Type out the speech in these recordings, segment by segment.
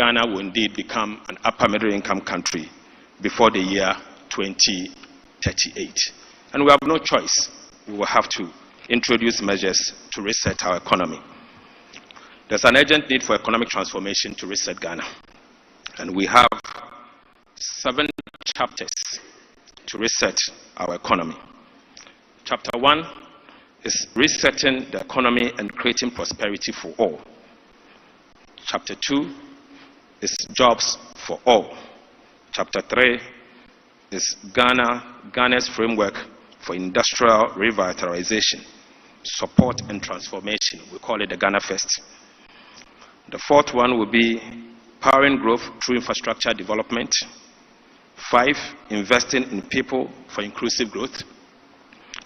Ghana will indeed become an upper middle income country before the year 2038. And we have no choice. We will have to introduce measures to reset our economy. There's an urgent need for economic transformation to reset Ghana. And we have 7 chapters to reset our economy. Chapter 1 is resetting the economy and creating prosperity for all. Chapter 2 is jobs for all. Chapter 3 is Ghana's framework for industrial revitalization, support and transformation. We call it the Ghana First. The 4th one will be powering growth through infrastructure development. 5, investing in people for inclusive growth.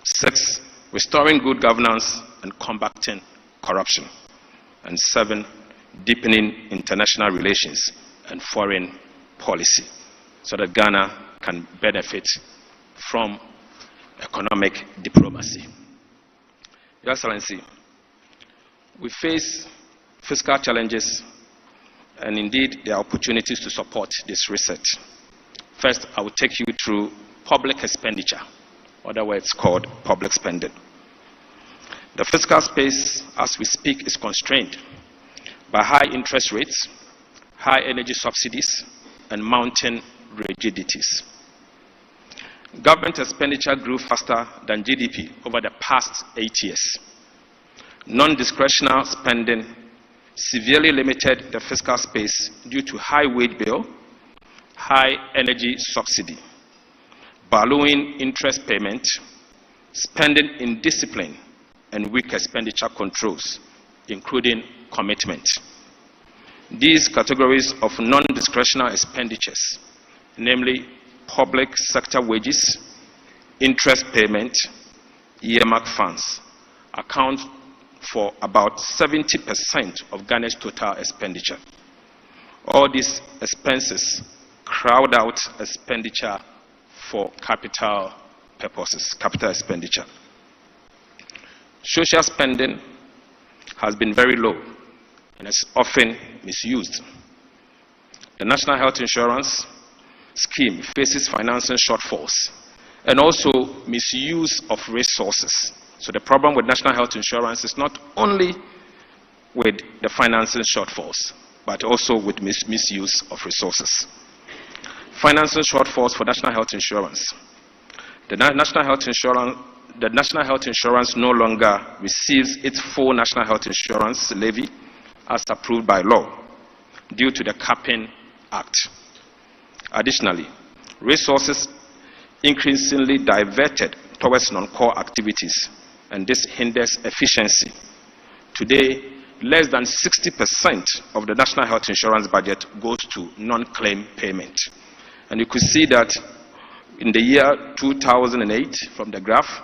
6, restoring good governance and combating corruption. And 7, deepening international relations and foreign policy so that Ghana can benefit from economic diplomacy. Your Excellency, we face fiscal challenges, and indeed there are opportunities to support this reset. First, I will take you through public expenditure, otherwise called public spending. The fiscal space, as we speak, is constrained by high interest rates, high energy subsidies, and mounting rigidities. Government expenditure grew faster than GDP over the past 8 years. Non-discretionary spending severely limited the fiscal space due to high wage bill, high energy subsidy, ballooning interest payment, spending indiscipline, and weak expenditure controls, including commitment. These categories of non-discretionary expenditures, namely public sector wages, interest payment, earmark funds, account for about 70% of Ghana's total expenditure. All these expenses crowd out expenditure for capital purposes, capital expenditure. Social spending has been very low and is often misused. The National Health Insurance Scheme faces financing shortfalls and also misuse of resources. So the problem with National Health Insurance is not only with the financing shortfalls, but also with misuse of resources. Financing shortfalls for National Health Insurance. The National Health Insurance no longer receives its full National Health Insurance levy as approved by law due to the Capping Act. Additionally, resources increasingly diverted towards non-core activities, and this hinders efficiency. Today, less than 60% of the National Health Insurance budget goes to non-claim payment. And you could see that in the year 2008, from the graph,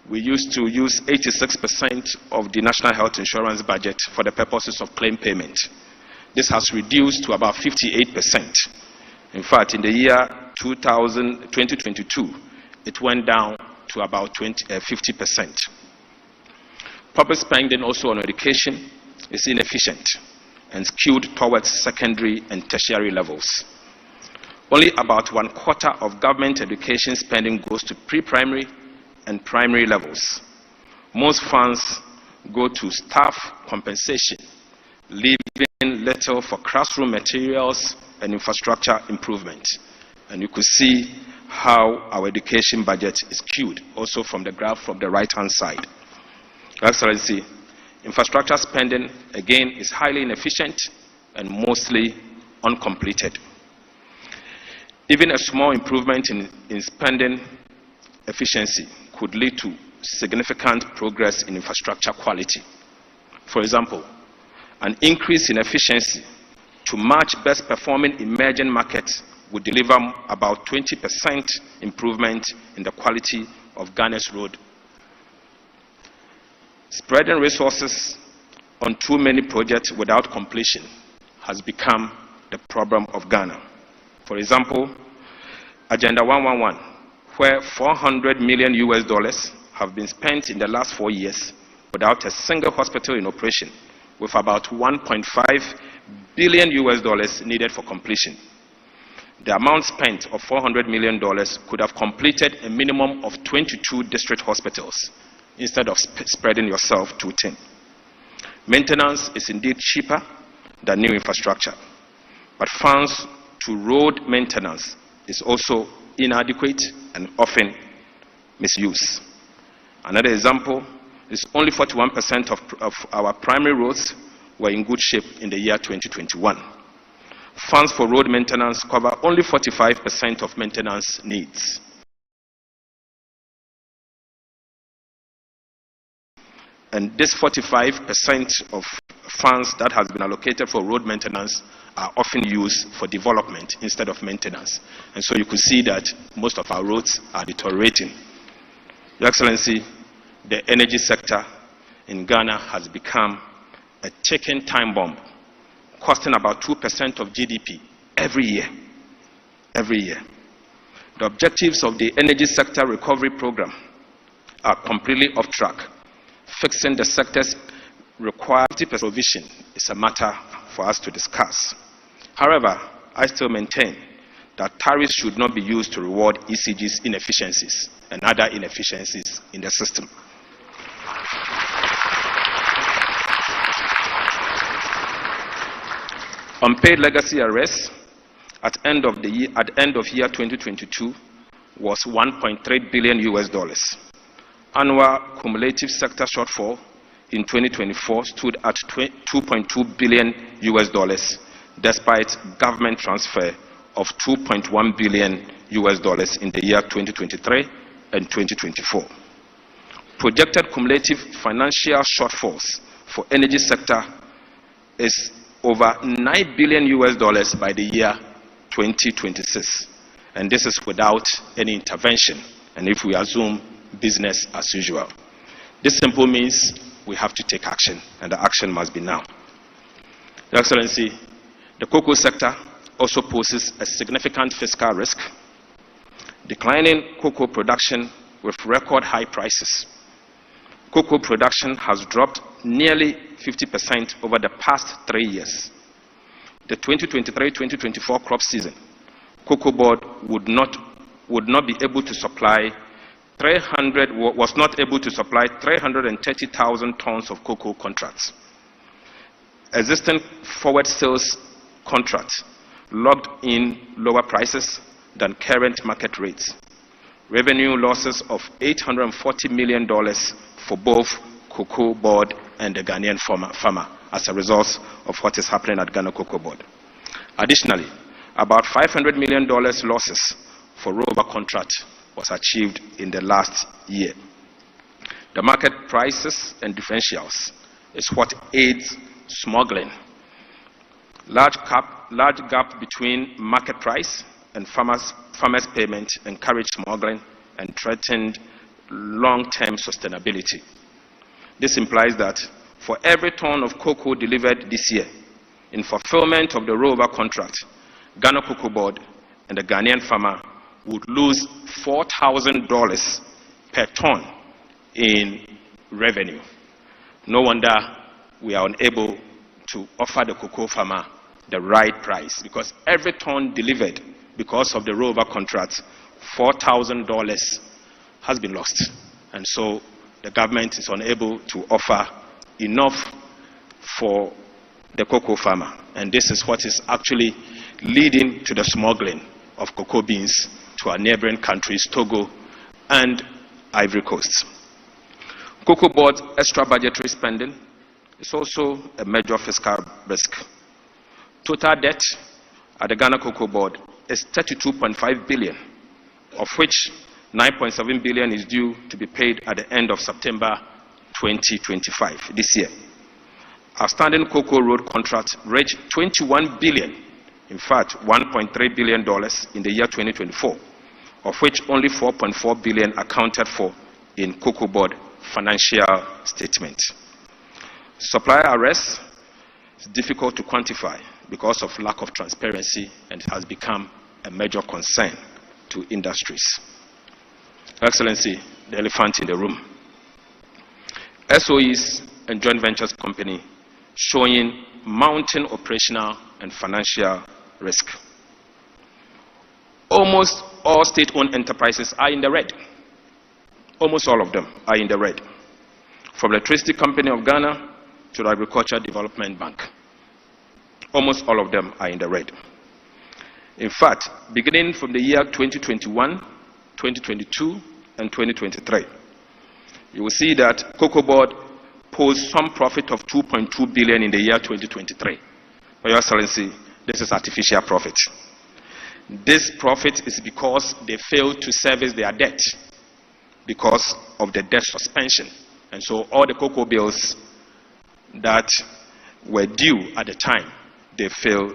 we used to use 86% of the National Health Insurance budget for the purposes of claim payment. This has reduced to about 58%. In fact, in the year 2022, it went down to about 50%. Public spending also on education is inefficient and skewed towards secondary and tertiary levels. Only about 1/4 of government education spending goes to pre-primary and primary levels. Most funds go to staff compensation, leaving little for classroom materials and infrastructure improvement. And you could see how our education budget is skewed, also from the graph from the right-hand side. Your Excellency, infrastructure spending, again, is highly inefficient and mostly uncompleted. Even a small improvement in spending efficiency could lead to significant progress in infrastructure quality. For example, an increase in efficiency to match best performing emerging markets would deliver about 20% improvement in the quality of Ghana's road. Spreading resources on too many projects without completion has become the problem of Ghana. For example, Agenda 111, where $400 million have been spent in the last 4 years without a single hospital in operation, with about $1.5 billion needed for completion. The amount spent of $400 million could have completed a minimum of 22 district hospitals instead of spreading yourself too thin. Maintenance is indeed cheaper than new infrastructure, but funds to road maintenance is also inadequate and often misused. Another example is only 41% of our primary roads were in good shape in the year 2021. Funds for road maintenance cover only 45% of maintenance needs. And this 45% of funds that has been allocated for road maintenance are often used for development instead of maintenance. And so you could see that most of our roads are deteriorating. Your Excellency, the energy sector in Ghana has become a ticking time bomb, costing about 2% of GDP every year. Every year. The objectives of the energy sector recovery program are completely off track. Fixing the sector's required provision is a matter for us to discuss. However, I still maintain that tariffs should not be used to reward ECG's inefficiencies and other inefficiencies in the system. Unpaid legacy arrests at end of year 2022 was $1.3 billion. Annual cumulative sector shortfall in 2024 stood at $2.2 billion, despite government transfer of $2.1 billion in the year 2023 and 2024. Projected cumulative financial shortfalls for energy sector is over $9 billion by the year 2026, and this is without any intervention, and if we assume business as usual. This simply means we have to take action, and the action must be now. Your Excellency, the cocoa sector also poses a significant fiscal risk. Declining cocoa production with record high prices. Cocoa production has dropped nearly 50% over the past 3 years. The 2023-2024 crop season, Cocoa Board was not able to supply 330,000 tons of cocoa contracts. Existing forward sales contracts locked in lower prices than current market rates. Revenue losses of $840 million for both Cocoa Board and the Ghanaian farmer as a result of what is happening at Ghana Cocoa Board. Additionally, about $500 million losses for rubber contract was achieved in the last year. The market prices and differentials is what aids smuggling. Large gap between market price and farmers' payment encouraged smuggling and threatened long-term sustainability. This implies that for every ton of cocoa delivered this year, in fulfillment of the rollover contract, Ghana Cocoa Board and the Ghanaian farmer would lose $4,000 per ton in revenue. No wonder we are unable to offer the cocoa farmer the right price, because every ton delivered because of the rollover contract, $4,000 has been lost. And so the government is unable to offer enough for the cocoa farmer. And this is what is actually leading to the smuggling of cocoa beans to our neighboring countries, Togo and Ivory Coast. Cocoa Board's extra budgetary spending is also a major fiscal risk. Total debt at the Ghana Cocoa Board is $32.5 billion, of which $9.7 billion is due to be paid at the end of September 2025, this year. Outstanding cocoa road contract reached $21 billion, in fact, $1.3 billion in the year 2024, of which only $4.4 billion accounted for in Cocoa Board financial statement. Supplier arrests is difficult to quantify because of lack of transparency, and it has become a major concern to industries. Excellency, the elephant in the room. SOEs and joint ventures company showing mounting operational and financial risk. Almost all state-owned enterprises are in the red. Almost all of them are in the red. From the Electricity Company of Ghana to the Agricultural Development Bank. Almost all of them are in the red. In fact, beginning from the year 2021, 2022, and 2023, you will see that Cocoa Board posed some profit of 2.2 billion in the year 2023. For Your Excellency, this is artificial profit. This profit is because they failed to service their debt because of the debt suspension. And so all the cocoa bills that were due at the time, they failed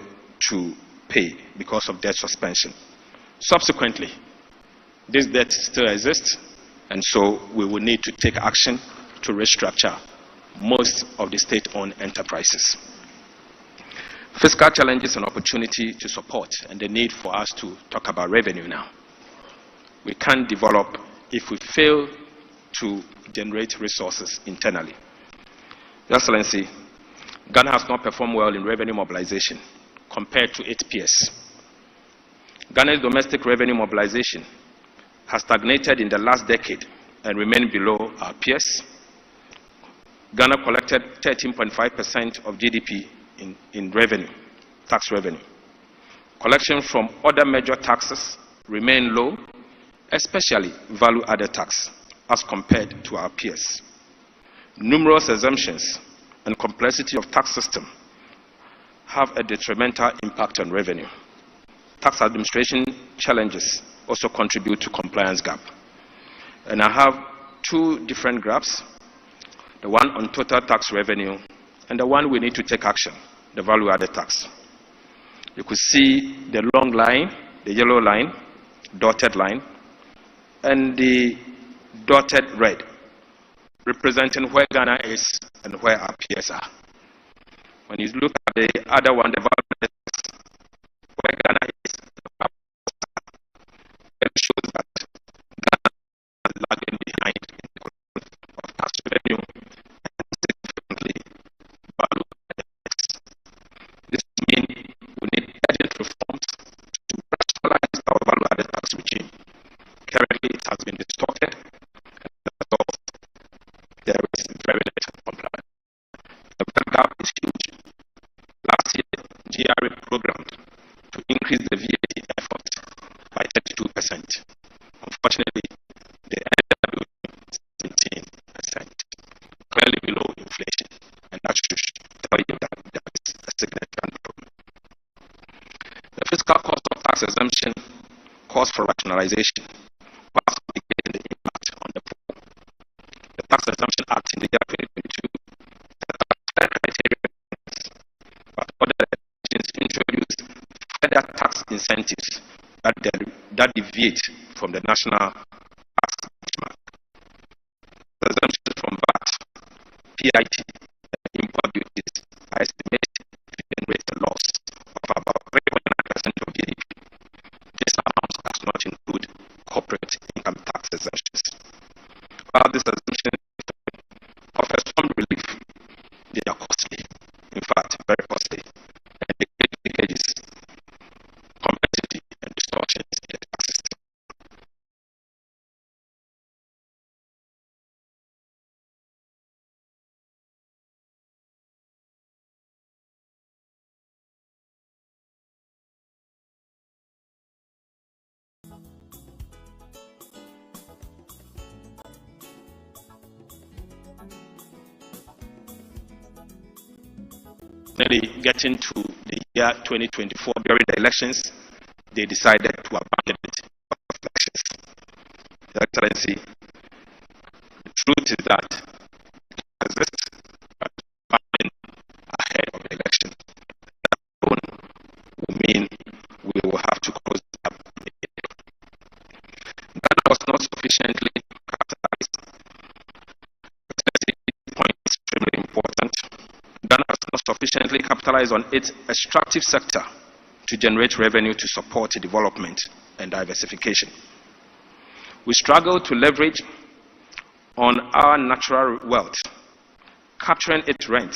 to pay because of debt suspension. Subsequently, this debt still exists, and so we will need to take action to restructure most of the state-owned enterprises. Fiscal challenges and opportunity to support, and the need for us to talk about revenue now. We can't develop if we fail to generate resources internally. Your Excellency, Ghana has not performed well in revenue mobilization compared to its peers. Ghana's domestic revenue mobilization has stagnated in the last decade and remained below our peers. Ghana collected 13.5% of GDP in revenue, tax revenue. Collection from other major taxes remain low, especially value-added tax, as compared to our peers. Numerous exemptions and complexity of tax system have a detrimental impact on revenue. Tax administration challenges also contribute to compliance gap. And I have two different graphs, the one on total tax revenue and the one we need to take action, the value-added tax. You could see the long line, the yellow line, dotted line, and the dotted red, representing where Ghana is and where our peers are. When you look at the other one, the value-added tax, where Ghana is, it shows that Ghana is lagging behind in the growth of tax revenue and significantly value-added tax. This means we need urgent reforms to rationalize our value-added tax regime. Currently, it has been distorted, and as a result, there is very little compliance. The gap is huge. Last year, GRA programmed to increase the VAT effort by 32%. Unfortunately, they ended up with 17%, clearly below inflation, and that should tell you that there is a significant problem. The fiscal cost of tax exemption calls for rationalization, whilst mitigating the impact on the poor. The Tax Exemption Act in the year 2022 set criteria, but other legislations introduced further tax incentives that deviate from the national tax benchmark. The exemptions from VAT, PIT, and import duties are estimated to generate a loss of about 3.9% of GDP. This amount does not include corporate income tax exemptions. While this exemption offers some relief, they are costly, in fact, very costly, and they create leakages, complexity, and distortions in the tax system. Nearly getting to the year 2024 during the elections, they decided to abandon it of elections. Your Excellency, the truth is that it exists, but abandoning ahead of the election that alone will mean we will have to close the gap. Ghana was not sufficiently capitalized. This point is extremely important. Ghana has not sufficiently capitalized on its extractive sector to generate revenue to support development and diversification. We struggle to leverage on our natural wealth, capturing its rent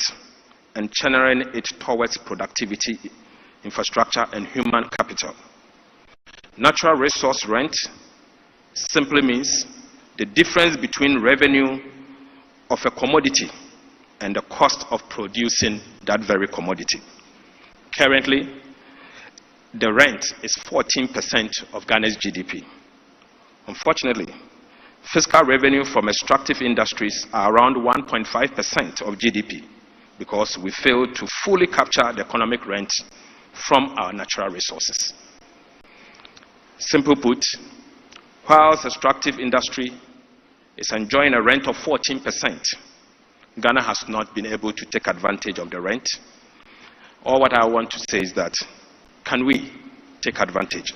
and channeling it towards productivity, infrastructure, and human capital. Natural resource rent simply means the difference between revenue of a commodity and the cost of producing that very commodity. Currently, the rent is 14% of Ghana's GDP. Unfortunately, fiscal revenue from extractive industries are around 1.5% of GDP because we failed to fully capture the economic rent from our natural resources. Simple put, whilst extractive industry is enjoying a rent of 14%, Ghana has not been able to take advantage of the rent. All what I want to say is that, can we take advantage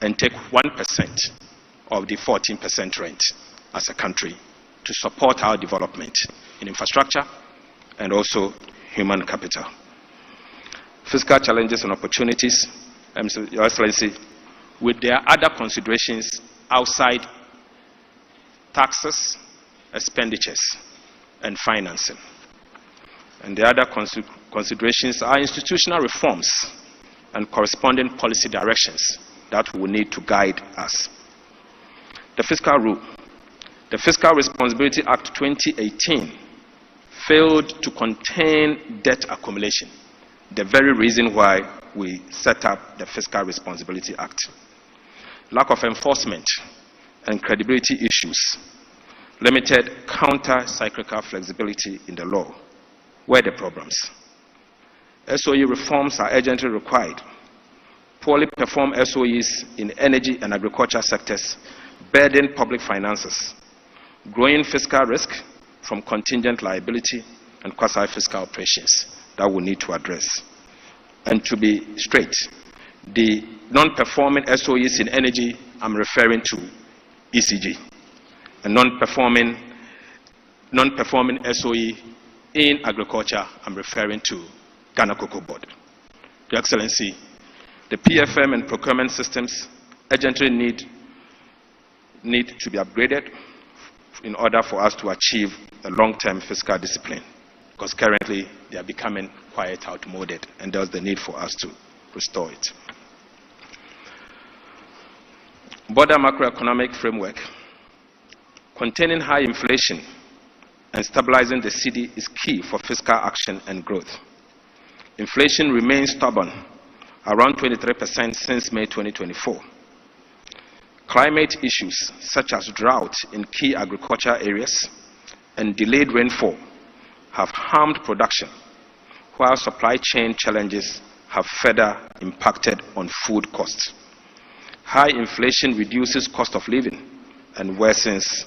and take 1% of the 14% rent as a country to support our development in infrastructure and also human capital? Fiscal challenges and opportunities, Your Excellency, with their other considerations outside taxes, expenditures, and financing. And the other considerations are institutional reforms and corresponding policy directions that will need to guide us. The fiscal rule. The Fiscal Responsibility Act 2018 failed to contain debt accumulation, the very reason why we set up the Fiscal Responsibility Act. Lack of enforcement and credibility issues, limited counter-cyclical flexibility in the law were the problems. SOE reforms are urgently required. Poorly performed SOEs in energy and agriculture sectors burden public finances. Growing fiscal risk from contingent liability and quasi-fiscal operations that we need to address. And to be straight, the non-performing SOEs in energy, I'm referring to ECG. A non-performing SOE in agriculture, I'm referring to Ghana Cocoa Board. Your Excellency, the PFM and procurement systems urgently need to be upgraded in order for us to achieve a long-term fiscal discipline, because currently they are becoming quite outmoded, and there's the need for us to restore it. Border macroeconomic framework. Containing high inflation and stabilizing the cedi is key for fiscal action and growth. Inflation remains stubborn, around 23% since May 2024. Climate issues such as drought in key agriculture areas and delayed rainfall have harmed production, while supply chain challenges have further impacted on food costs. High inflation reduces cost of living and worsens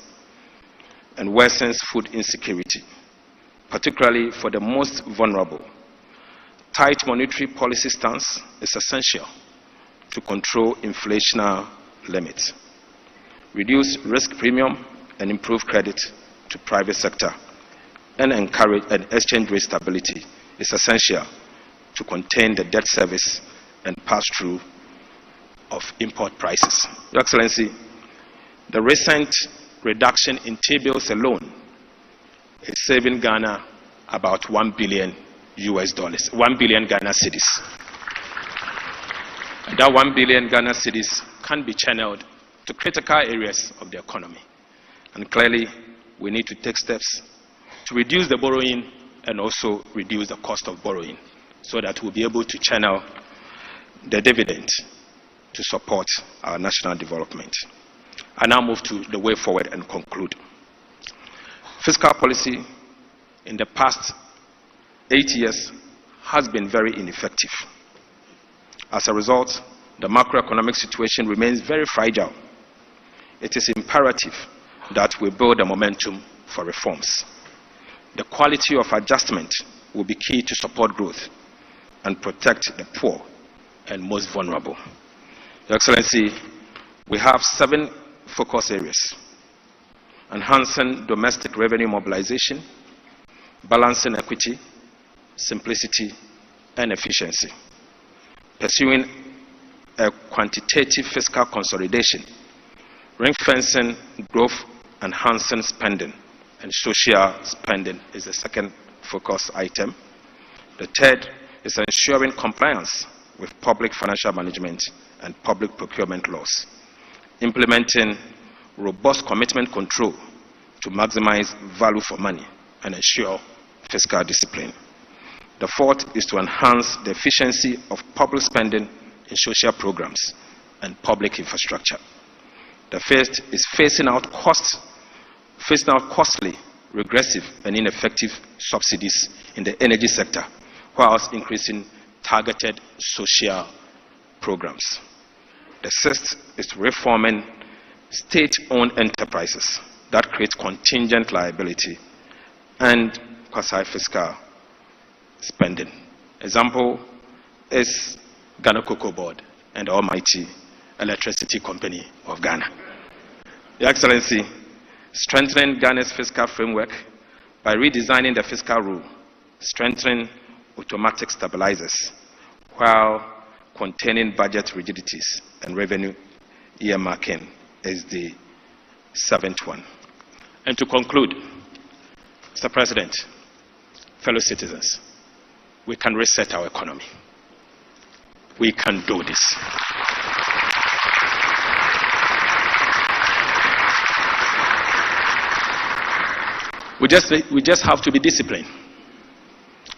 food insecurity, particularly for the most vulnerable. Tight monetary policy stance is essential to control inflationary limits. Reduce risk premium and improve credit to private sector and encourage an exchange rate stability is essential to contain the debt service and pass-through of import prices. Your Excellency, the recent reduction in T-bills alone is saving Ghana about $1 billion US, 1 billion Ghana cedis. And that 1 billion Ghana cedis can be channeled to critical areas of the economy. And clearly, we need to take steps to reduce the borrowing and also reduce the cost of borrowing so that we'll be able to channel the dividend to support our national development. I now move to the way forward and conclude. Fiscal policy in the past 8 years has been very ineffective. As a result, the macroeconomic situation remains very fragile. It is imperative that we build a momentum for reforms. The quality of adjustment will be key to support growth and protect the poor and most vulnerable. Your Excellency, we have 7 focus areas: enhancing domestic revenue mobilization, balancing equity, simplicity, and efficiency, pursuing a quantitative fiscal consolidation, ring-fencing growth, enhancing spending, and social spending is the second focus item, The third is ensuring compliance with public financial management and public procurement laws, implementing robust commitment control to maximize value for money and ensure fiscal discipline. The fourth is to enhance the efficiency of public spending in social programs and public infrastructure. The fifth is phasing out costly, regressive, and ineffective subsidies in the energy sector, whilst increasing targeted social programs. The sixth is reforming state-owned enterprises that create contingent liability and quasi-fiscal spending. Example is Ghana Cocoa Board and the almighty Electricity Company of Ghana. Your Excellency, strengthening Ghana's fiscal framework by redesigning the fiscal rule, strengthening automatic stabilizers, while containing budget rigidities and revenue earmarking is the seventh one. And to conclude, Mr. President, fellow citizens, we can reset our economy. We can do this. We just have to be disciplined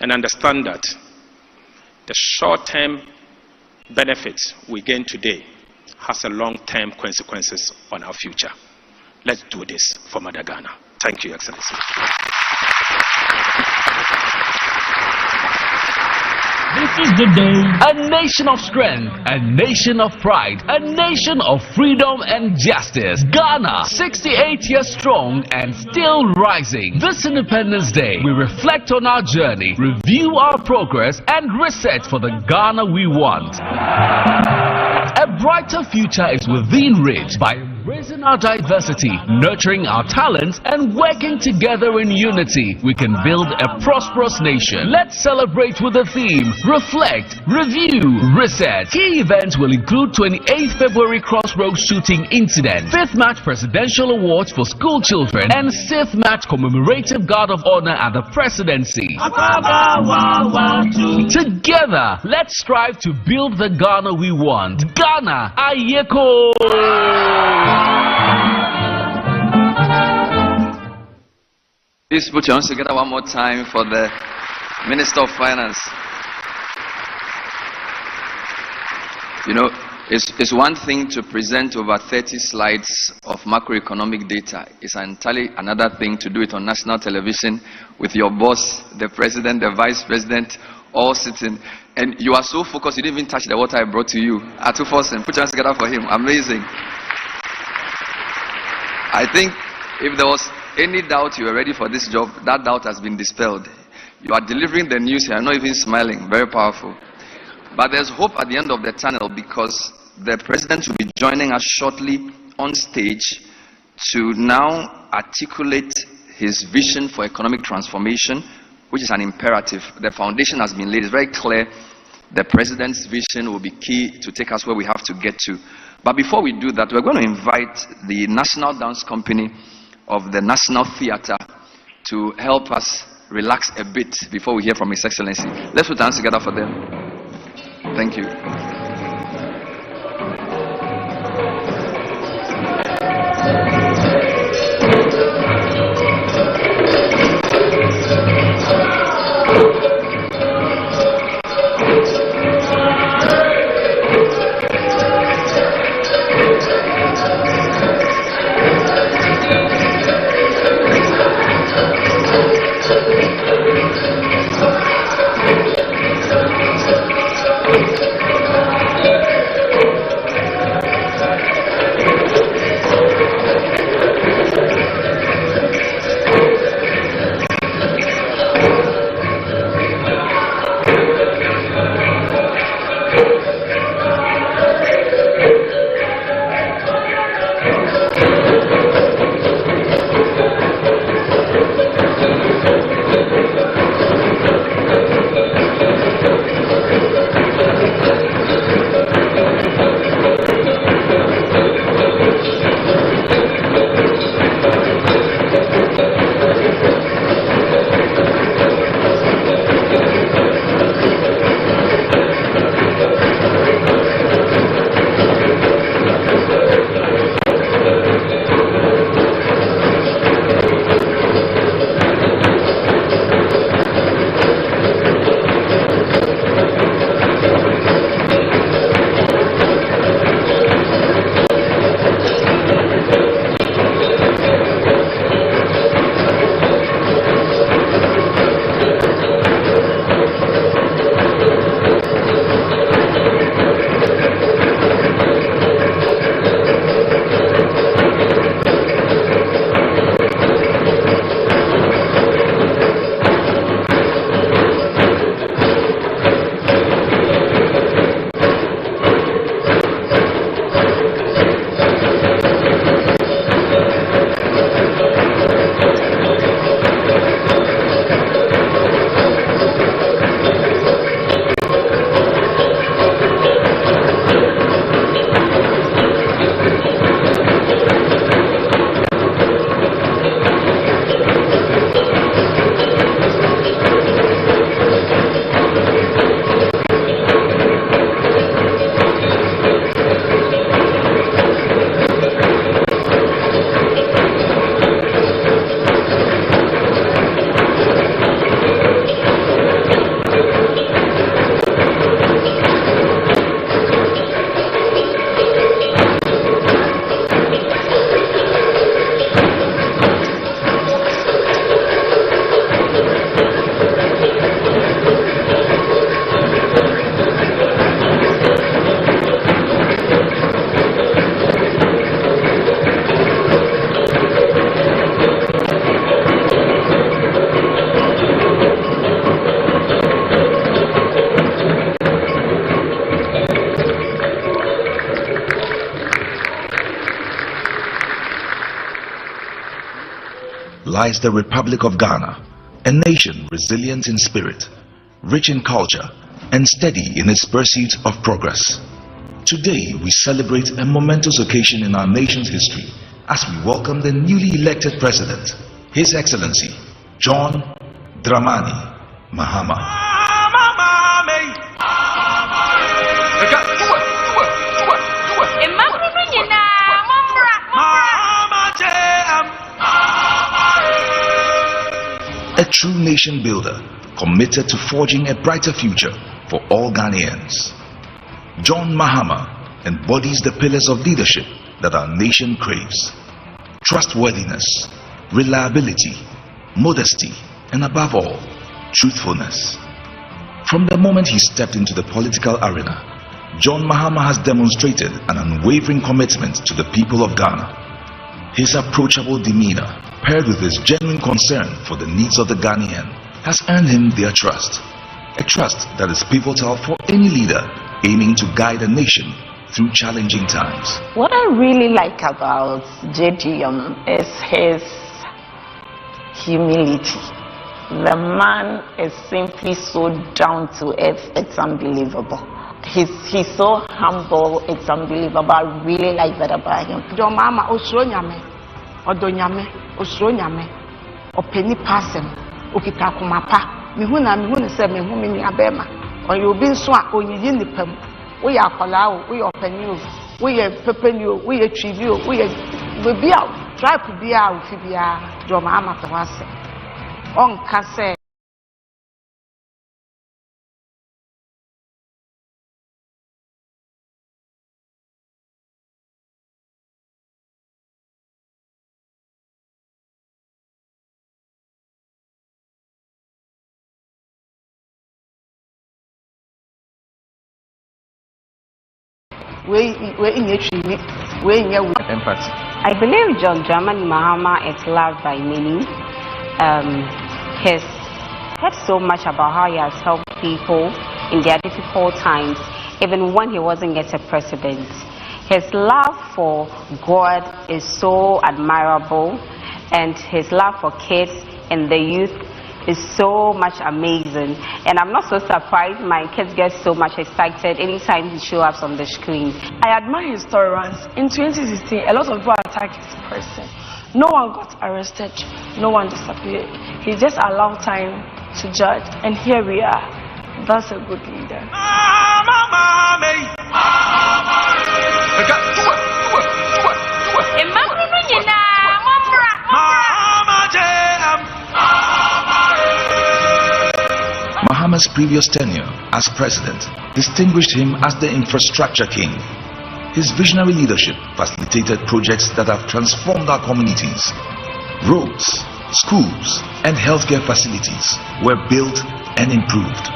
and understand that the short-term benefits we gain today has a long-term consequences on our future. Let's do this for Mother Ghana. Thank you, Excellency. This is the day. A nation of strength, a nation of pride, a nation of freedom and justice. Ghana, 68 years strong and still rising. This Independence Day, we reflect on our journey, review our progress, and reset for the Ghana we want. A brighter future is within reach by embracing our diversity, nurturing our talents, and working together in unity. We can build a prosperous nation. Let's celebrate with the theme Reflect, Review, Reset. Key events will include 28th February Crossroads shooting incident, 5th March Presidential Awards for school children, and 6th March Commemorative Guard of Honor at the Presidency. Together, let's strive to build the Ghana we want. Ghana, Ayeko! Please put your hands together one more time for the Minister of Finance. You know, it's one thing to present over 30 slides of macroeconomic data. It's entirely another thing to do it on national television with your boss, the president, the vice president, all sitting. And you are so focused, you didn't even touch the water I brought to you. Atufosen, put your hands together for him. Amazing. I think if there was any doubt you were ready for this job, that doubt has been dispelled. You are delivering the news here, not even smiling. Very powerful. But there's hope at the end of the tunnel because the president will be joining us shortly on stage to now articulate his vision for economic transformation, which is an imperative. The foundation has been laid. It's very clear. The president's vision will be key to take us where we have to get to. But before we do that, we're going to invite the National Dance Company of the National Theatre to help us relax a bit before we hear from His Excellency. Let's put our hands together for them. Thank you. lies the Republic of Ghana, a nation resilient in spirit, rich in culture, and steady in its pursuit of progress. Today, we celebrate a momentous occasion in our nation's history as we welcome the newly elected President, His Excellency, John Dramani Mahama. A true nation builder committed to forging a brighter future for all Ghanaians. John Mahama embodies the pillars of leadership that our nation craves: trustworthiness, reliability, modesty, and above all, truthfulness. From the moment he stepped into the political arena, John Mahama has demonstrated an unwavering commitment to the people of Ghana. His approachable demeanor, paired with his genuine concern for the needs of the Ghanaian, has earned him their trust. A trust that is pivotal for any leader aiming to guide a nation through challenging times. What I really like about JDM is his humility. The man is simply so down to earth, it's unbelievable. He's so humble, it's unbelievable. I really like that about him. John Mahama osuro nyame, odo nyame, osuro nyame, openi pasem, okita kumapa. Mihu ne se mihu me ni abema. Oyo bi nso a onyiyi nipam. Wo ya akwala o, wo ya opani o, wo ya pepeni o, wo ya twivi o, wo ya bebi a tribe bia o fi bia John Mahama to wase. On kase Empathy. I believe John Dramani Mahama is loved by many. He's heard so much about how he has helped people in their difficult times, even when he wasn't yet a president. His love for God is so admirable, and his love for kids and the youth is so much amazing. And I'm not so surprised my kids get so much excited anytime he shows up on the screen. I admire his tolerance. In 2016, a lot of people attacked his person. No one got arrested, no one disappeared. He just allowed time to judge, and here we are. That's a good leader. Mahama's previous tenure as president distinguished him as the infrastructure king. His visionary leadership facilitated projects that have transformed our communities. Roads, schools, and healthcare facilities were built and improved.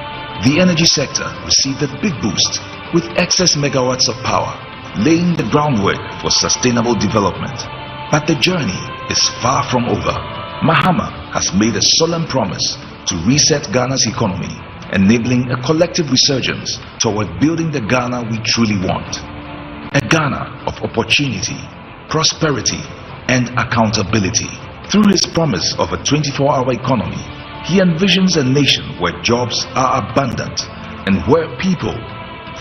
The energy sector received a big boost with excess megawatts of power, laying the groundwork for sustainable development. But the journey is far from over. Mahama has made a solemn promise to reset Ghana's economy, enabling a collective resurgence toward building the Ghana we truly want. A Ghana of opportunity, prosperity, and accountability. Through his promise of a 24-hour economy, he envisions a nation where jobs are abundant and where people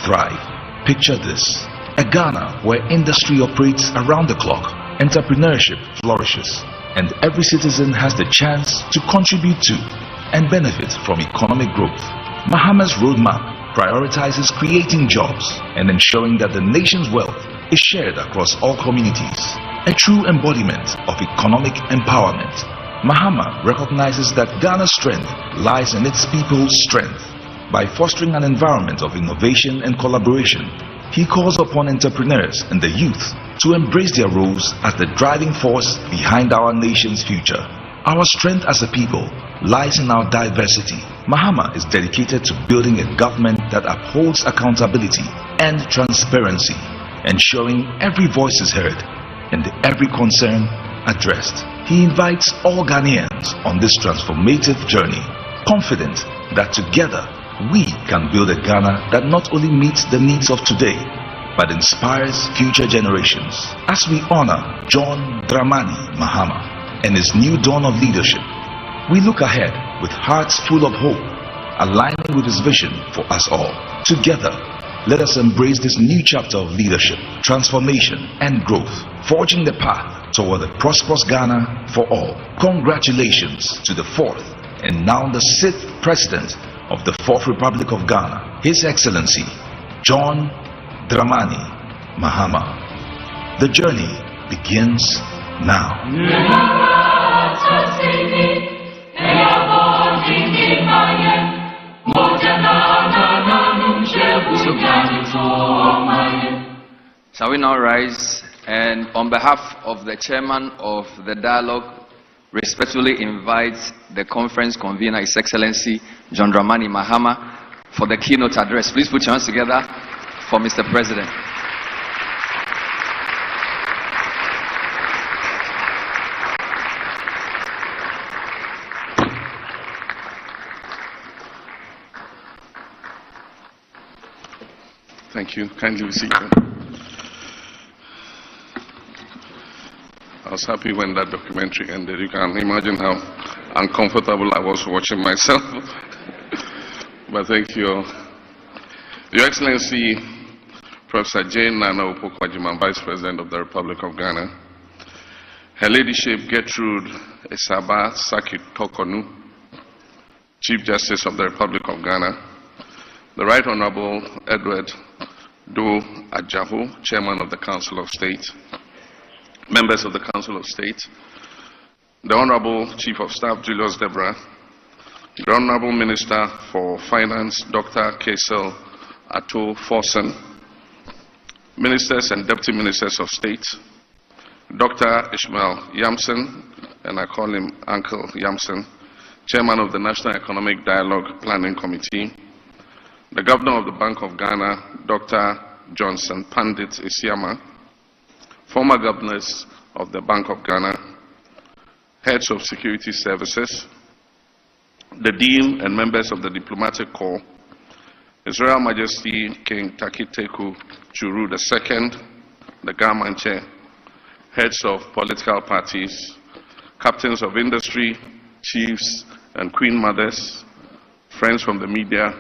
thrive. Picture this: a Ghana where industry operates around the clock, entrepreneurship flourishes, and every citizen has the chance to contribute to and benefit from economic growth. Mahama's roadmap prioritizes creating jobs and ensuring that the nation's wealth is shared across all communities. A true embodiment of economic empowerment. Mahama recognizes that Ghana's strength lies in its people's strength. By fostering an environment of innovation and collaboration, he calls upon entrepreneurs and the youth to embrace their roles as the driving force behind our nation's future. Our strength as a people lies in our diversity. Mahama is dedicated to building a government that upholds accountability and transparency, ensuring every voice is heard and every concern addressed. He invites all Ghanaians on this transformative journey, confident that together we can build a Ghana that not only meets the needs of today, but inspires future generations. As we honor John Dramani Mahama, and his new dawn of leadership. We look ahead with hearts full of hope, aligning with his vision for us all. Together, let us embrace this new chapter of leadership, transformation, and growth, forging the path toward a prosperous Ghana for all. Congratulations to the 4th and now the 6th President of the 4th Republic of Ghana, His Excellency John Dramani Mahama. The journey begins now. Shall we now rise and on behalf of the chairman of the dialogue, respectfully invite the conference convener, His Excellency John Dramani Mahama, for the keynote address. Please put your hands together for Mr. President. Thank you. Kindly be seated. I was happy when that documentary ended. You can imagine how uncomfortable I was watching myself. But thank you all. Your Excellency, Professor Jane Nana Opoku-Agyeman, Vice President of the Republic of Ghana, Her Ladyship Gertrude Esaba Saki-Tokonu, Chief Justice of the Republic of Ghana, the Right Honorable Edward Do Ajaho, Chairman of the Council of State, members of the Council of State, the Honorable Chief of Staff Julius Debra, the Honorable Minister for Finance Dr. Kaisel Ato Forsen, Ministers and Deputy Ministers of State, Dr. Ishmael Yamson, and I call him Uncle Yamson, Chairman of the National Economic Dialogue Planning Committee, the Governor of the Bank of Ghana, Dr. Johnson Pandit Isiama, former governors of the Bank of Ghana, heads of security services, the Dean and members of the Diplomatic Corps, His Royal Majesty King Takiteku Churu II, the Gamanche, heads of political parties, captains of industry, chiefs and queen mothers, friends from the media,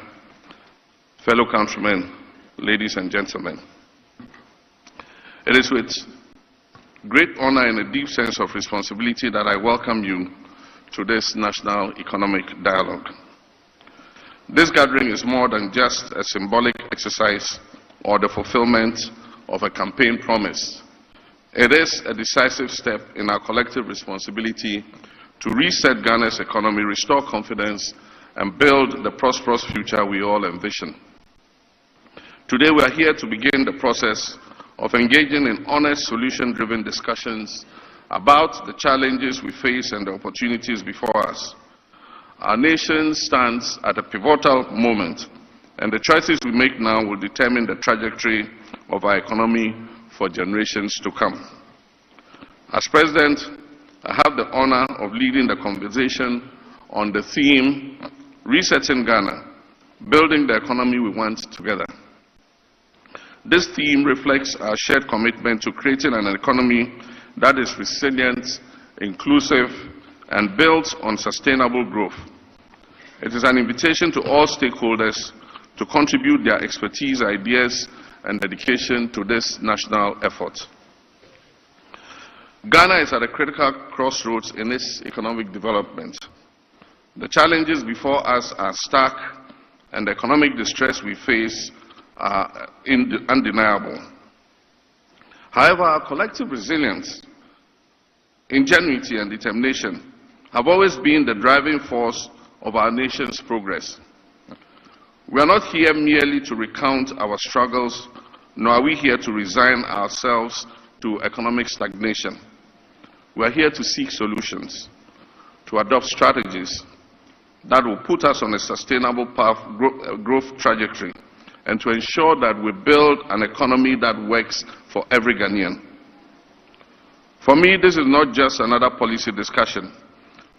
fellow countrymen, ladies and gentlemen. It is with great honor and a deep sense of responsibility that I welcome you to this National Economic Dialogue. This gathering is more than just a symbolic exercise or the fulfillment of a campaign promise. It is a decisive step in our collective responsibility to reset Ghana's economy, restore confidence, and build the prosperous future we all envision. Today we are here to begin the process of engaging in honest, solution-driven discussions about the challenges we face and the opportunities before us. Our nation stands at a pivotal moment, and the choices we make now will determine the trajectory of our economy for generations to come. As President, I have the honor of leading the conversation on the theme, Resetting Ghana, Building the Economy We Want Together. This theme reflects our shared commitment to creating an economy that is resilient, inclusive, and built on sustainable growth. It is an invitation to all stakeholders to contribute their expertise, ideas, and dedication to this national effort. Ghana is at a critical crossroads in its economic development. The challenges before us are stark, and the economic distress we face are undeniable. However, our collective resilience, ingenuity, and determination have always been the driving force of our nation's progress. We are not here merely to recount our struggles, nor are we here to resign ourselves to economic stagnation. We are here to seek solutions, to adopt strategies that will put us on a sustainable growth trajectory, and to ensure that we build an economy that works for every Ghanaian. For me, this is not just another policy discussion.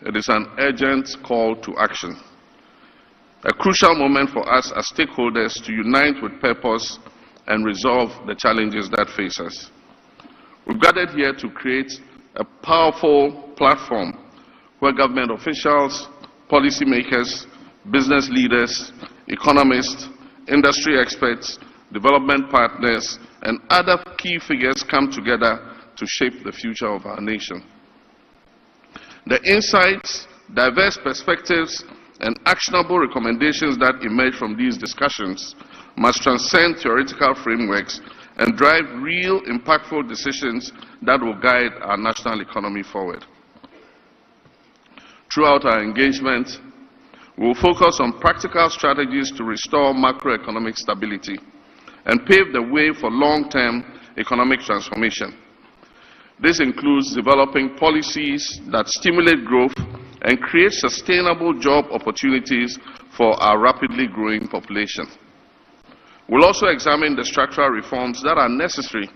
It is an urgent call to action. A crucial moment for us as stakeholders to unite with purpose and resolve the challenges that face us. We've gathered here to create a powerful platform where government officials, policymakers, business leaders, economists, industry experts, development partners, and other key figures come together to shape the future of our nation. The insights, diverse perspectives, and actionable recommendations that emerge from these discussions must transcend theoretical frameworks and drive real, impactful decisions that will guide our national economy forward. Throughout our engagement, we will focus on practical strategies to restore macroeconomic stability and pave the way for long-term economic transformation. This includes developing policies that stimulate growth and create sustainable job opportunities for our rapidly growing population. We'll also examine the structural reforms that are necessary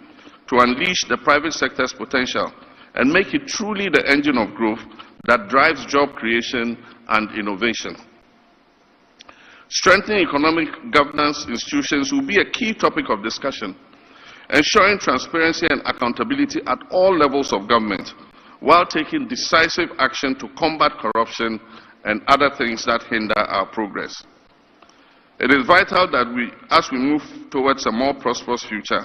to unleash the private sector's potential and make it truly the engine of growth that drives job creation and innovation. Strengthening economic governance institutions will be a key topic of discussion, ensuring transparency and accountability at all levels of government, while taking decisive action to combat corruption and other things that hinder our progress. It is vital that as we move towards a more prosperous future,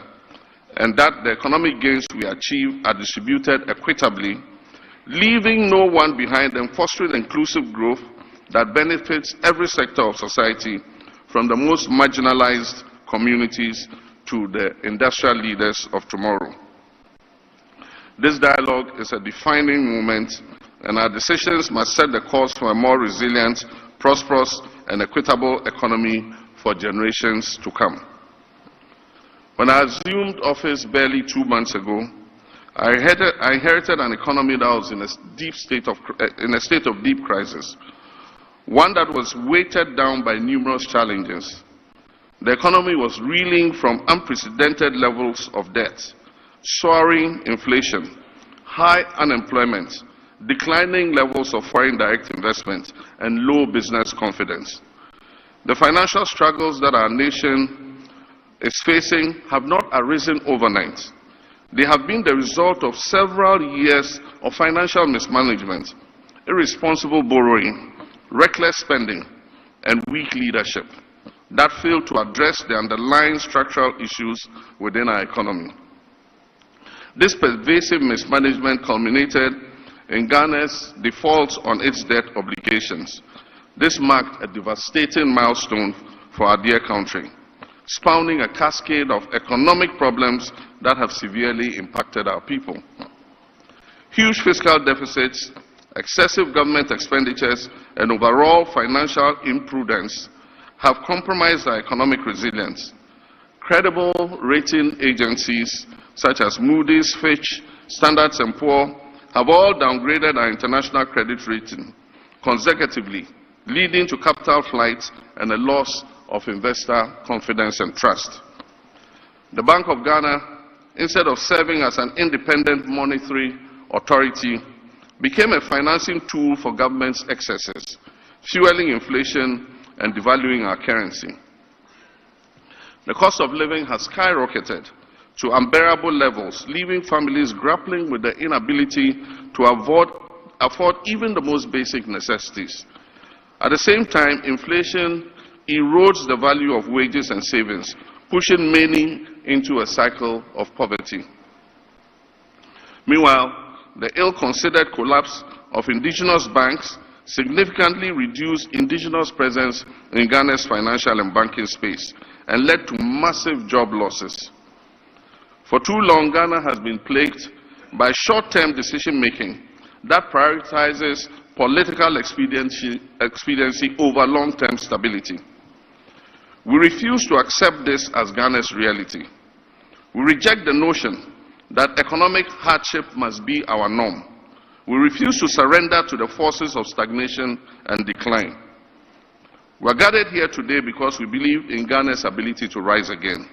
and that the economic gains we achieve are distributed equitably, leaving no one behind and fostering inclusive growth that benefits every sector of society, from the most marginalized communities to the industrial leaders of tomorrow. This dialogue is a defining moment, and our decisions must set the course for a more resilient, prosperous, and equitable economy for generations to come. When I assumed office barely 2 months ago, I inherited an economy that was in a state of deep crisis, one that was weighted down by numerous challenges. The economy was reeling from unprecedented levels of debt, soaring inflation, high unemployment, declining levels of foreign direct investment, and low business confidence. The financial struggles that our nation is facing have not arisen overnight. They have been the result of several years of financial mismanagement, irresponsible borrowing, reckless spending, and weak leadership that failed to address the underlying structural issues within our economy. This pervasive mismanagement culminated in Ghana's defaults on its debt obligations. This marked a devastating milestone for our dear country, spawning a cascade of economic problems that have severely impacted our people. Huge fiscal deficits, excessive government expenditures, and overall financial imprudence have compromised our economic resilience. Credible rating agencies such as Moody's, Fitch, Standard & Poor's have all downgraded our international credit rating consecutively, leading to capital flight and a loss of investor confidence and trust. The Bank of Ghana, instead of serving as an independent monetary authority, became a financing tool for government's excesses, fueling inflation and devaluing our currency. The cost of living has skyrocketed to unbearable levels, leaving families grappling with the inability to afford even the most basic necessities. At the same time, inflation erodes the value of wages and savings, pushing many into a cycle of poverty. Meanwhile, the ill-considered collapse of indigenous banks significantly reduced indigenous presence in Ghana's financial and banking space and led to massive job losses. For too long, Ghana has been plagued by short-term decision-making that prioritizes political expediency over long-term stability. We refuse to accept this as Ghana's reality. We reject the notion that economic hardship must be our norm. We refuse to surrender to the forces of stagnation and decline. We are gathered here today because we believe in Ghana's ability to rise again.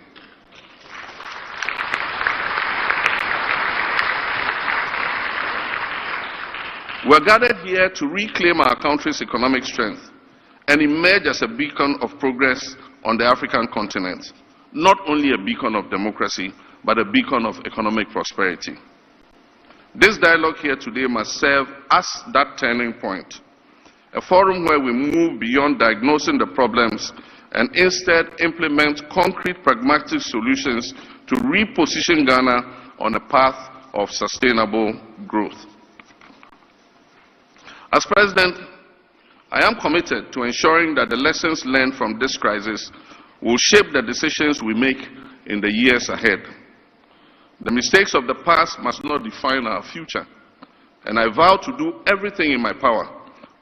We are gathered here to reclaim our country's economic strength and emerge as a beacon of progress on the African continent, not only a beacon of democracy, but a beacon of economic prosperity. This dialogue here today must serve as that turning point, a forum where we move beyond diagnosing the problems and instead implement concrete pragmatic solutions to reposition Ghana on a path of sustainable growth. As President, I am committed to ensuring that the lessons learned from this crisis will shape the decisions we make in the years ahead. The mistakes of the past must not define our future, and I vow to do everything in my power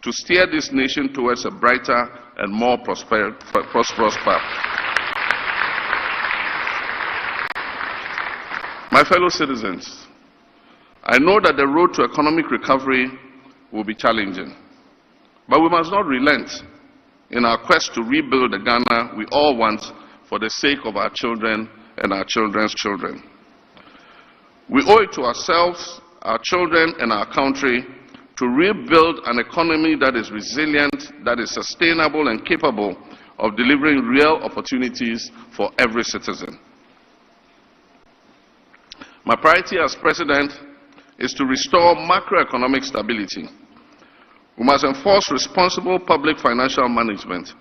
to steer this nation towards a brighter and more prosperous path. My fellow citizens, I know that the road to economic recovery will be challenging, but we must not relent in our quest to rebuild the Ghana we all want for the sake of our children and our children's children. We owe it to ourselves, our children, and our country to rebuild an economy that is resilient, that is sustainable and capable of delivering real opportunities for every citizen. My priority as President is to restore macroeconomic stability. We must enforce responsible public financial management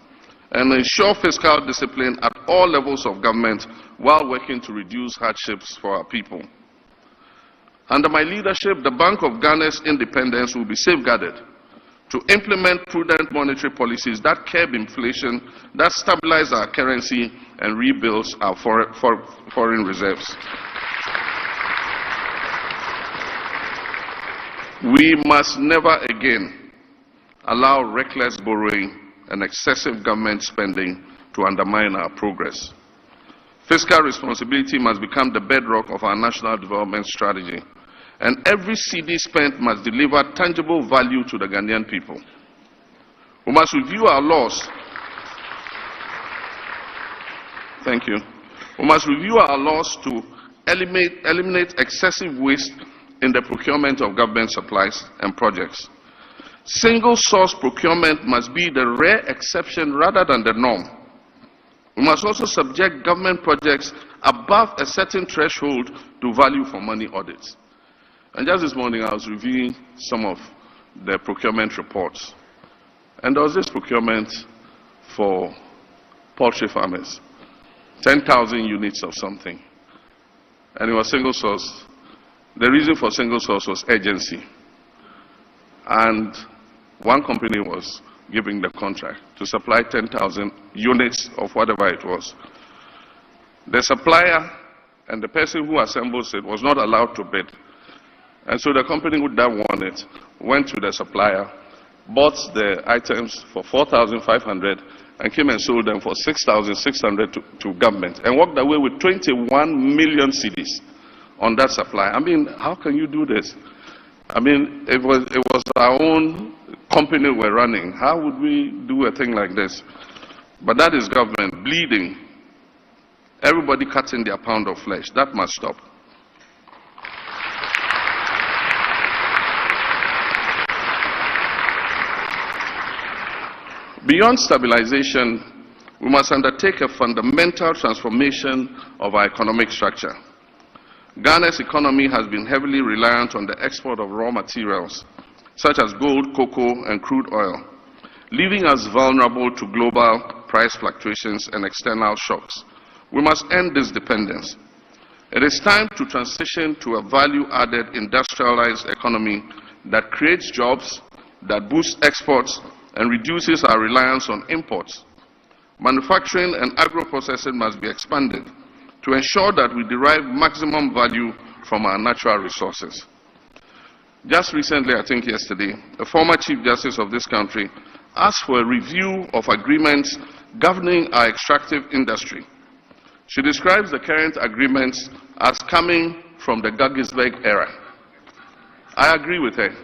and ensure fiscal discipline at all levels of government while working to reduce hardships for our people. Under my leadership, the Bank of Ghana's independence will be safeguarded to implement prudent monetary policies that curb inflation, that stabilize our currency, and rebuild our foreign reserves. We must never again allow reckless borrowing and excessive government spending to undermine our progress. Fiscal responsibility must become the bedrock of our national development strategy, and every cedi spent must deliver tangible value to the Ghanaian people. We must review our laws. Thank you. We must review our laws to eliminate excessive waste in the procurement of government supplies and projects. Single source procurement must be the rare exception rather than the norm. We must also subject government projects above a certain threshold to value for money audits. And just this morning I was reviewing some of the procurement reports. And there was this procurement for poultry farmers, 10,000 units of something. And it was single source. The reason for single source was urgency. And one company was giving the contract to supply 10,000 units of whatever it was. The supplier and the person who assembles it was not allowed to bid. And so the company who that won it went to the supplier, bought the items for 4,500 and came and sold them for 6,600 to government and walked away with 21 million cedis on that supply. I mean, how can you do this? I mean, it was our own company we're running. How would we do a thing like this? But that is government bleeding. Everybody cutting their pound of flesh. That must stop. Beyond stabilization, we must undertake a fundamental transformation of our economic structure. Ghana's economy has been heavily reliant on the export of raw materials, such as gold, cocoa, and crude oil, leaving us vulnerable to global price fluctuations and external shocks. We must end this dependence. It is time to transition to a value-added industrialized economy that creates jobs, that boosts exports, and reduces our reliance on imports. Manufacturing and agro-processing must be expanded to ensure that we derive maximum value from our natural resources. Just recently, I think yesterday, a former Chief Justice of this country asked for a review of agreements governing our extractive industry. She describes the current agreements as coming from the Guggisberg era. I agree with her.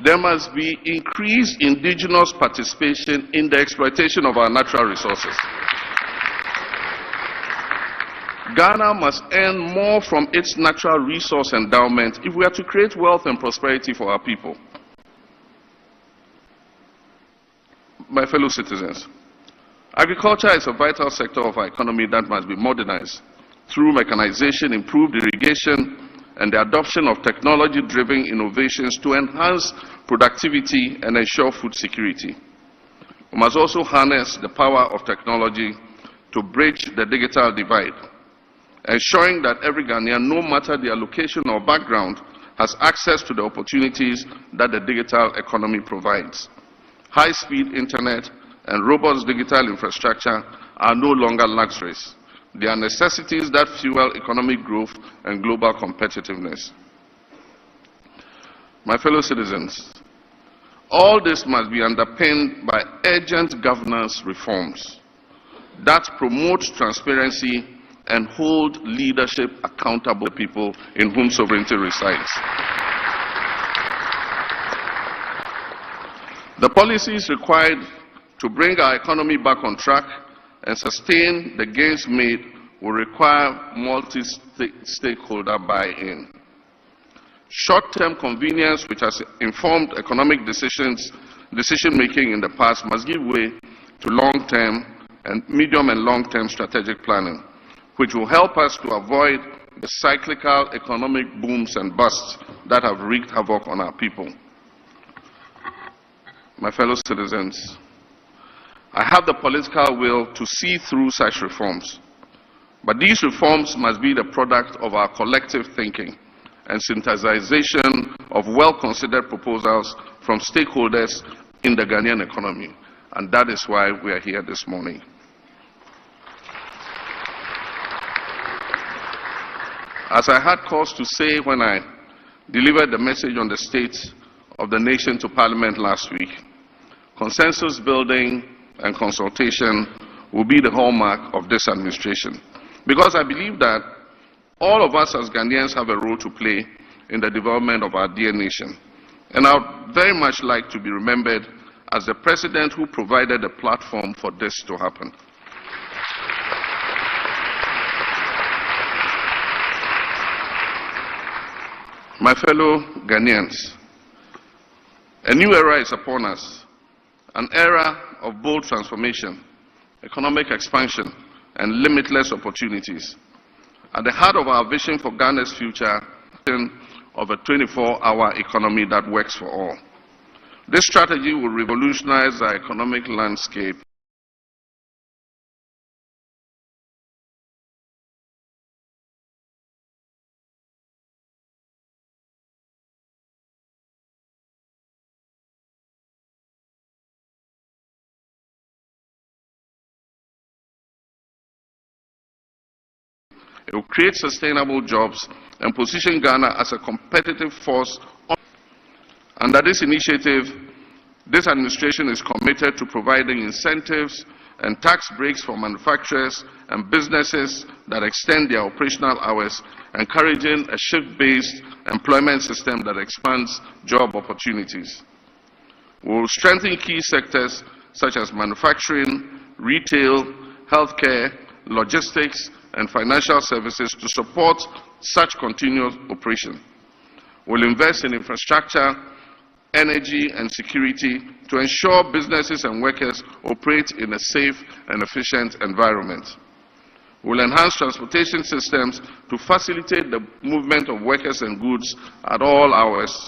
There must be increased indigenous participation in the exploitation of our natural resources. Ghana must earn more from its natural resource endowment if we are to create wealth and prosperity for our people. My fellow citizens, agriculture is a vital sector of our economy that must be modernized through mechanization, improved irrigation, and the adoption of technology-driven innovations to enhance productivity and ensure food security. We must also harness the power of technology to bridge the digital divide, ensuring that every Ghanaian, no matter their location or background, has access to the opportunities that the digital economy provides. High-speed internet and robust digital infrastructure are no longer luxuries. They are necessities that fuel economic growth and global competitiveness. My fellow citizens, all this must be underpinned by urgent governance reforms that promote transparency and hold leadership accountable to people in whom sovereignty resides. The policies required to bring our economy back on track and sustain the gains made will require multi-stakeholder buy-in. Short-term convenience, which has informed economic decision-making in the past, must give way to long-term and medium and long-term strategic planning, which will help us to avoid the cyclical economic booms and busts that have wreaked havoc on our people. My fellow citizens, I have the political will to see through such reforms, but these reforms must be the product of our collective thinking and synthesization of well-considered proposals from stakeholders in the Ghanaian economy, and that is why we are here this morning. As I had cause to say when I delivered the message on the state of the nation to Parliament last week, consensus building and consultation will be the hallmark of this administration. Because I believe that all of us as Ghanaians have a role to play in the development of our dear nation. And I would very much like to be remembered as the president who provided a platform for this to happen. My fellow Ghanaians, a new era is upon us, an era of bold transformation, economic expansion, and limitless opportunities. At the heart of our vision for Ghana's future, of a 24-hour economy that works for all. This strategy will revolutionize our economic landscape It will create sustainable jobs and position Ghana as a competitive force. Under this initiative, this administration is committed to providing incentives and tax breaks for manufacturers and businesses that extend their operational hours, encouraging a shift-based employment system that expands job opportunities. We will strengthen key sectors such as manufacturing, retail, healthcare, logistics, and financial services to support such continuous operation. We'll invest in infrastructure, energy, and security to ensure businesses and workers operate in a safe and efficient environment. We'll enhance transportation systems to facilitate the movement of workers and goods at all hours.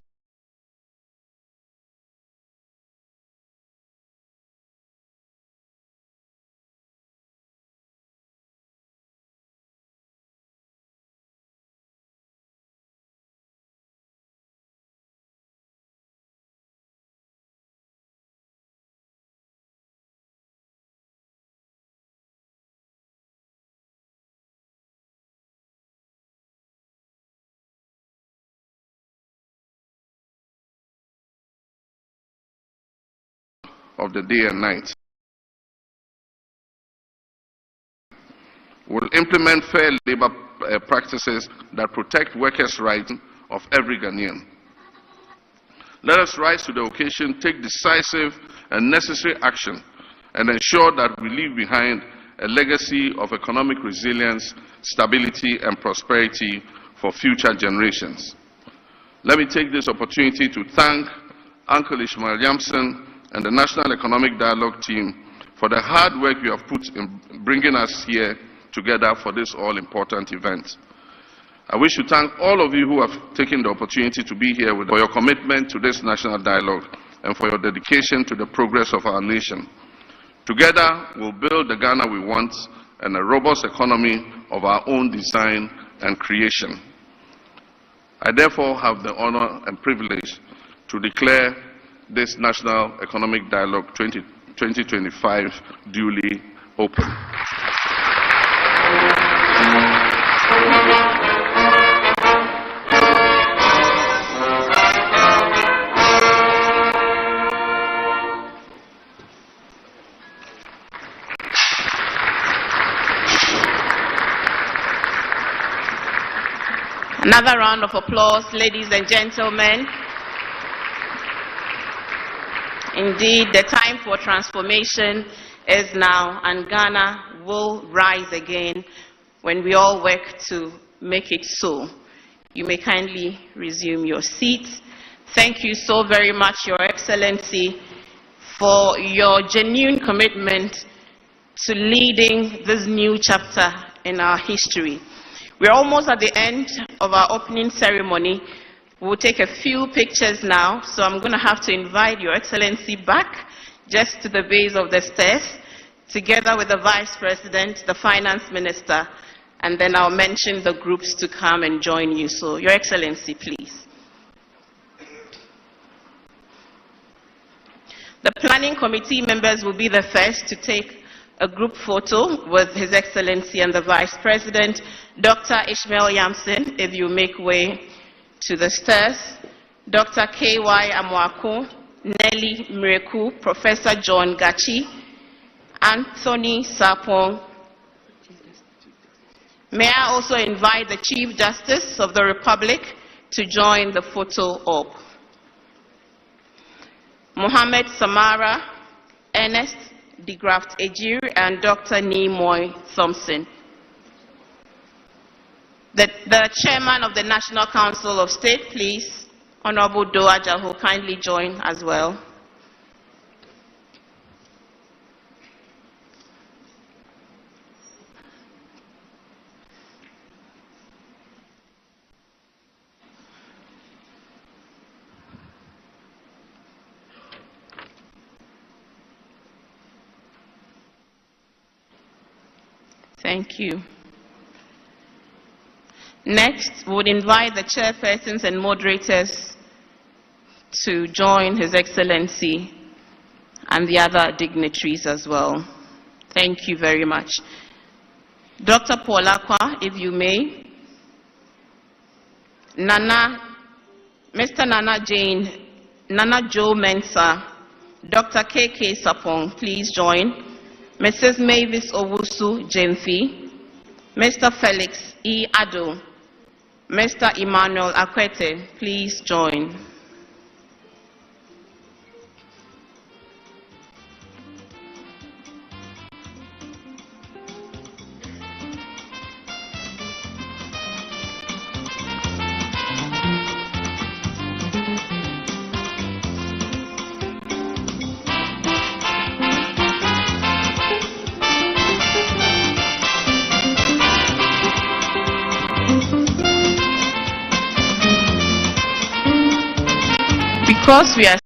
Of the day and night. We'll implement fair labor practices that protect workers' rights of every Ghanaian. Let us rise to the occasion, take decisive and necessary action, and ensure that we leave behind a legacy of economic resilience, stability, and prosperity for future generations. Let me take this opportunity to thank Uncle Ishmael Yamson and the National Economic Dialogue team for the hard work you have put in bringing us here together for this all-important event. I wish to thank all of you who have taken the opportunity to be here for your commitment to this national dialogue and for your dedication to the progress of our nation. Together, we'll build the Ghana we want and a robust economy of our own design and creation. I therefore have the honor and privilege to declare this National Economic Dialogue 2025 duly open. Another round of applause, ladies and gentlemen. Indeed, the time for transformation is now, and Ghana will rise again when we all work to make it so. You may kindly resume your seats. Thank you so very much, Your Excellency, for your genuine commitment to leading this new chapter in our history. We're almost at the end of our opening ceremony. We'll take a few pictures now, so I'm going to have to invite Your Excellency back just to the base of the stairs, together with the Vice President, the Finance Minister, and then I'll mention the groups to come and join you. So, Your Excellency, please. The Planning Committee members will be the first to take a group photo with His Excellency and the Vice President. Dr. Ishmael Yamson, if you make way to the stairs. Dr. K.Y. Amwako, Nelly Mreku, Professor John Gachi, Anthony Sapong. May I also invite the Chief Justice of the Republic to join the photo op. Mohammed Samara, Ernest de Graft Ejir, and Dr. Nimoy Thompson. The Chairman of the National Council of State, please, Honorable Doa Jaho, kindly join as well. Thank you. Next, we would invite the chairpersons and moderators to join His Excellency and the other dignitaries as well. Thank you very much. Dr. Paul Akwa, if you may. Mr. Nana Joe Mensah, Dr. K.K. Sapong, please join. Mrs. Mavis Owusu Jemfi, Mr. Felix E. Ado, Mr. Emmanuel Akwete, please join. Because we are